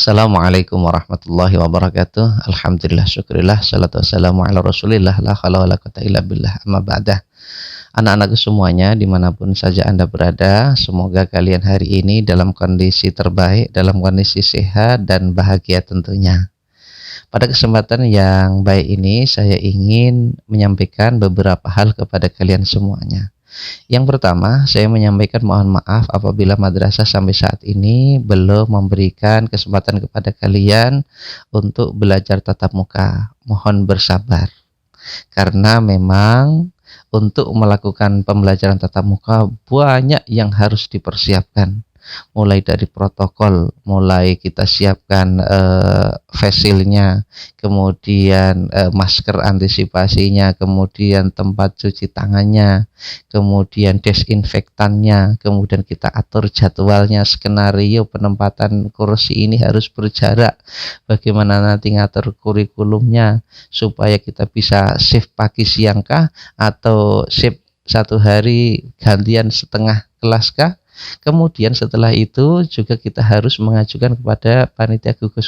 Assalamualaikum warahmatullahi wabarakatuh. Alhamdulillah, syukurillah, salatu wassalamu ala rasulillah, la hawla wa la quwwata illa billah, amma ba'dah. Anak-anakku semuanya, dimanapun saja Anda berada, semoga kalian hari ini dalam kondisi terbaik, dalam kondisi sehat dan bahagia tentunya. Pada kesempatan yang baik ini, saya ingin menyampaikan beberapa hal kepada kalian semuanya. Yang pertama, saya menyampaikan mohon maaf apabila madrasah sampai saat ini belum memberikan kesempatan kepada kalian untuk belajar tatap muka. Mohon bersabar, karena memang untuk melakukan pembelajaran tatap muka banyak yang harus dipersiapkan. Mulai dari protokol, mulai kita siapkan face shield-nya, kemudian masker antisipasinya, kemudian tempat cuci tangannya, kemudian desinfektannya, kemudian kita atur jadwalnya, skenario penempatan kursi ini harus berjarak, bagaimana nanti ngatur kurikulumnya supaya kita bisa shift pagi siang kah, atau shift satu hari gantian setengah kelas kah. Kemudian setelah itu juga kita harus mengajukan kepada panitia gugus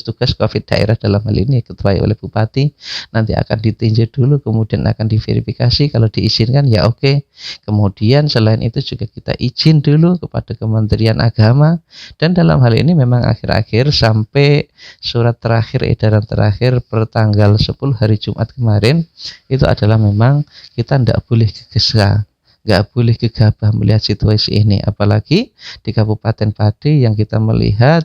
tugas COVID daerah, dalam hal ini ketuai oleh Bupati, nanti akan ditinjau dulu, kemudian akan diverifikasi, kalau diizinkan ya oke. Kemudian selain itu juga kita izin dulu kepada Kementerian Agama, dan dalam hal ini memang akhir-akhir sampai surat terakhir, edaran terakhir per tanggal 10 hari Jumat kemarin, itu adalah memang kita tidak boleh gegesa, nggak boleh gegabah melihat situasi ini, apalagi di Kabupaten Pati yang kita melihat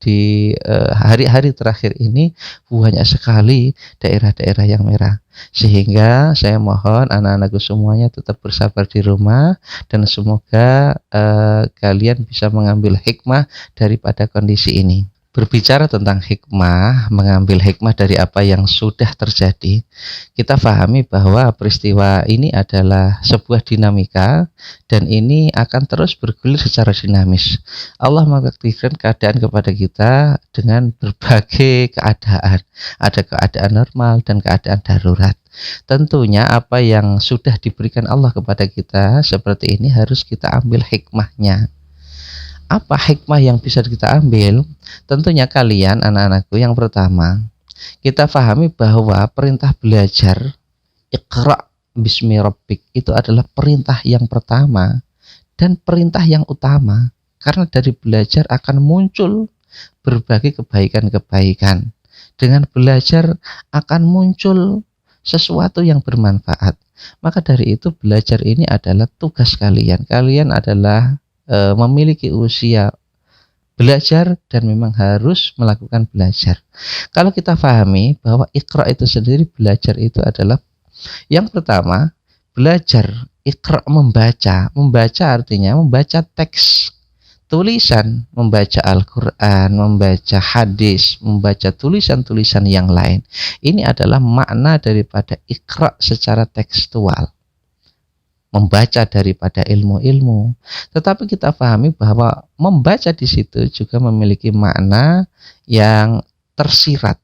di hari-hari terakhir ini banyak sekali daerah-daerah yang merah. Sehingga saya mohon anak-anakku semuanya tetap bersabar di rumah, dan semoga kalian bisa mengambil hikmah daripada kondisi ini. Berbicara tentang hikmah, mengambil hikmah dari apa yang sudah terjadi, kita pahami bahwa peristiwa ini adalah sebuah dinamika, dan ini akan terus bergulir secara dinamis. Allah mentakdirkan keadaan kepada kita dengan berbagai keadaan. Ada keadaan normal dan keadaan darurat. Tentunya apa yang sudah diberikan Allah kepada kita seperti ini harus kita ambil hikmahnya. Apa hikmah yang bisa kita ambil? Tentunya kalian, anak-anakku, yang pertama, kita pahami bahwa perintah belajar, Iqra bismi rabbik, itu adalah perintah yang pertama dan perintah yang utama. Karena dari belajar akan muncul berbagai kebaikan-kebaikan. Dengan belajar akan muncul sesuatu yang bermanfaat. Maka dari itu belajar ini adalah tugas kalian. Kalian adalah memiliki usia belajar dan memang harus melakukan belajar. Kalau kita pahami bahwa Iqra itu sendiri, belajar itu adalah yang pertama, belajar. Iqra membaca. Membaca artinya membaca teks, tulisan, membaca Al-Quran, membaca hadis, membaca tulisan-tulisan yang lain. Ini adalah makna daripada Iqra secara tekstual, membaca daripada ilmu-ilmu. Tetapi kita pahami bahwa membaca di situ juga memiliki makna yang tersirat,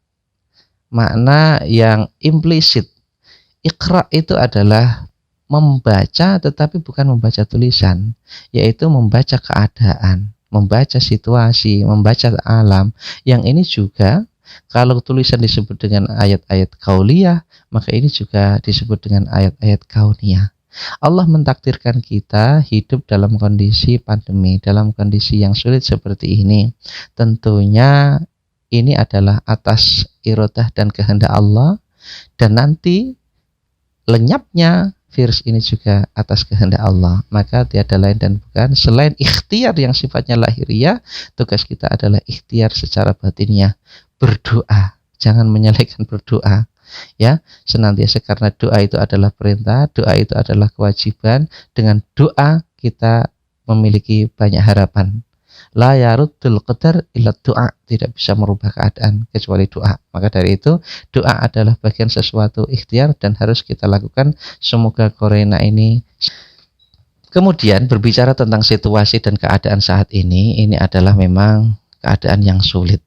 makna yang implisit. Iqra itu adalah membaca, tetapi bukan membaca tulisan, yaitu membaca keadaan, membaca situasi, membaca alam. Yang ini juga, kalau tulisan disebut dengan ayat-ayat kauliyah, maka ini juga disebut dengan ayat-ayat kauniyah. Allah mentakdirkan kita hidup dalam kondisi pandemi, dalam kondisi yang sulit seperti ini. Tentunya ini adalah atas iradah dan kehendak Allah, dan nanti lenyapnya virus ini juga atas kehendak Allah. Maka tiada lain dan bukan selain ikhtiar yang sifatnya lahiriah, tugas kita adalah ikhtiar secara batinnya, berdoa. Jangan menyelesaikan berdoa, ya, senantiasa, karena doa itu adalah perintah, doa itu adalah kewajiban. Dengan doa kita memiliki banyak harapan. La yaruddul qadar illa doa, tidak bisa merubah keadaan kecuali doa. Maka dari itu doa adalah bagian sesuatu ikhtiar dan harus kita lakukan. Semoga corona ini. Kemudian berbicara tentang situasi dan keadaan saat ini adalah memang keadaan yang sulit.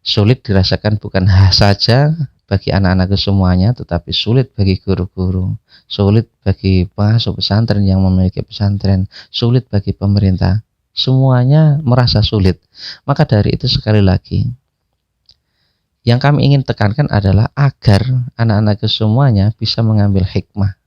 Sulit dirasakan bukan saja bagi anak-anakku semuanya, tetapi sulit bagi guru-guru, sulit bagi pengasuh pesantren yang memiliki pesantren, sulit bagi pemerintah. semuanya merasa sulit. Maka dari itu sekali lagi, yang kami ingin tekankan adalah agar anak-anakku semuanya bisa mengambil hikmah.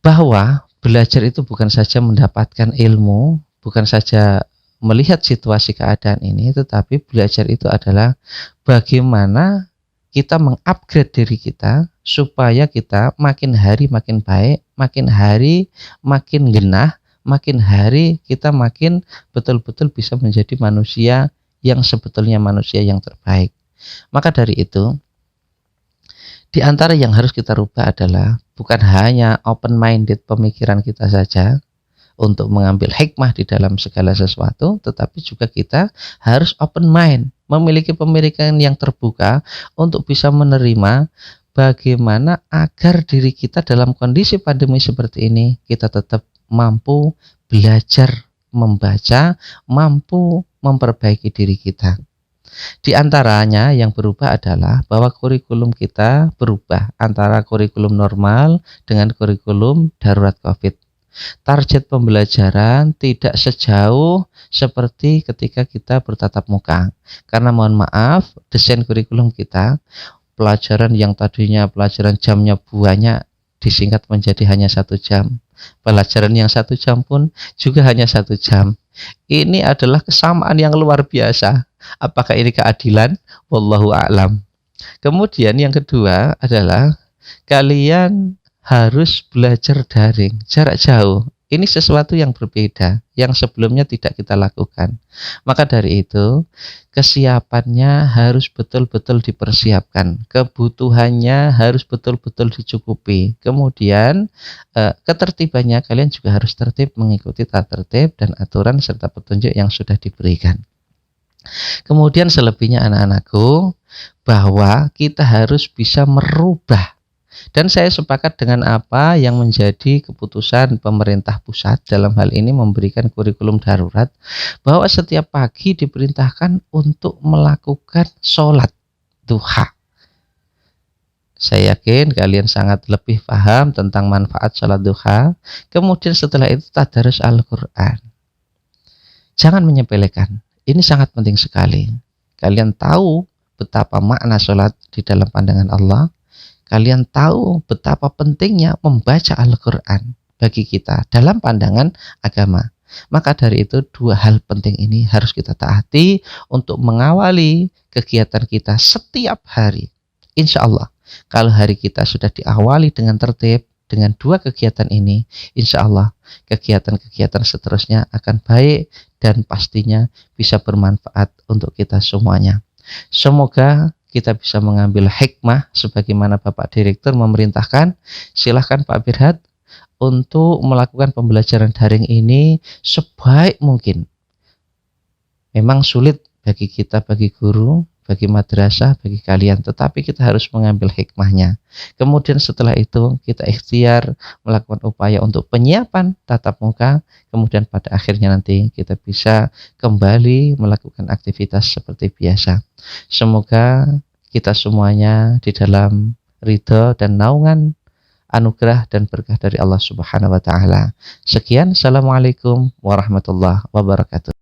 Bahwa belajar itu bukan saja mendapatkan ilmu, bukan saja melihat situasi keadaan ini, tetapi belajar itu adalah bagaimana kita mengupgrade diri kita supaya kita makin hari makin baik, makin hari makin genah, makin hari kita makin betul-betul bisa menjadi manusia yang sebetulnya manusia yang terbaik. Maka dari itu, di antara yang harus kita rubah adalah bukan hanya open-minded pemikiran kita saja untuk mengambil hikmah di dalam segala sesuatu, tetapi juga kita harus open mind, memiliki pemikiran yang terbuka untuk bisa menerima bagaimana agar diri kita dalam kondisi pandemi seperti ini kita tetap mampu belajar membaca, mampu memperbaiki diri kita. Di antaranya yang berubah adalah bahwa kurikulum kita berubah antara kurikulum normal dengan kurikulum darurat COVID. Target pembelajaran tidak sejauh seperti ketika kita bertatap muka. Karena mohon maaf, desain kurikulum kita, pelajaran yang tadinya pelajaran jamnya banyak disingkat menjadi hanya 1 jam. Pelajaran yang 1 jam pun juga hanya 1 jam. Ini adalah kesamaan yang luar biasa. Apakah ini keadilan? Wallahu a'lam. Kemudian yang kedua adalah kalian harus belajar daring, jarak jauh. Ini sesuatu yang berbeda, yang sebelumnya tidak kita lakukan. Maka dari itu, kesiapannya harus betul-betul dipersiapkan. Kebutuhannya harus betul-betul dicukupi. Kemudian, ketertibannya kalian juga harus tertib mengikuti tata tertib dan aturan serta petunjuk yang sudah diberikan. Kemudian selebihnya anak-anakku, bahwa kita harus bisa merubah. Dan saya sepakat dengan apa yang menjadi keputusan pemerintah pusat dalam hal ini memberikan kurikulum darurat, bahwa setiap pagi diperintahkan untuk melakukan sholat duha. Saya yakin kalian sangat lebih paham tentang manfaat sholat duha. Kemudian setelah itu tadarus Al-Quran. Jangan menyepelekan, ini sangat penting sekali. Kalian tahu betapa makna sholat di dalam pandangan Allah. Kalian tahu betapa pentingnya membaca Al-Quran bagi kita dalam pandangan agama. Maka dari itu 2 hal penting ini harus kita taati untuk mengawali kegiatan kita setiap hari. Insya Allah, kalau hari kita sudah diawali dengan tertib, dengan 2 kegiatan ini, insya Allah kegiatan-kegiatan seterusnya akan baik dan pastinya bisa bermanfaat untuk kita semuanya. Semoga kita bisa mengambil hikmah sebagaimana Bapak Direktur memerintahkan. Silahkan Pak Birhat untuk melakukan pembelajaran daring ini sebaik mungkin. Memang sulit bagi kita, bagi guru, bagi madrasah, bagi kalian, tetapi kita harus mengambil hikmahnya. Kemudian setelah itu kita ikhtiar melakukan upaya untuk penyiapan tatap muka, kemudian pada akhirnya nanti kita bisa kembali melakukan aktivitas seperti biasa. Semoga kita semuanya di dalam ridho dan naungan anugerah dan berkah dari Allah Subhanahu wa taala. Sekian, assalamualaikum warahmatullahi wabarakatuh.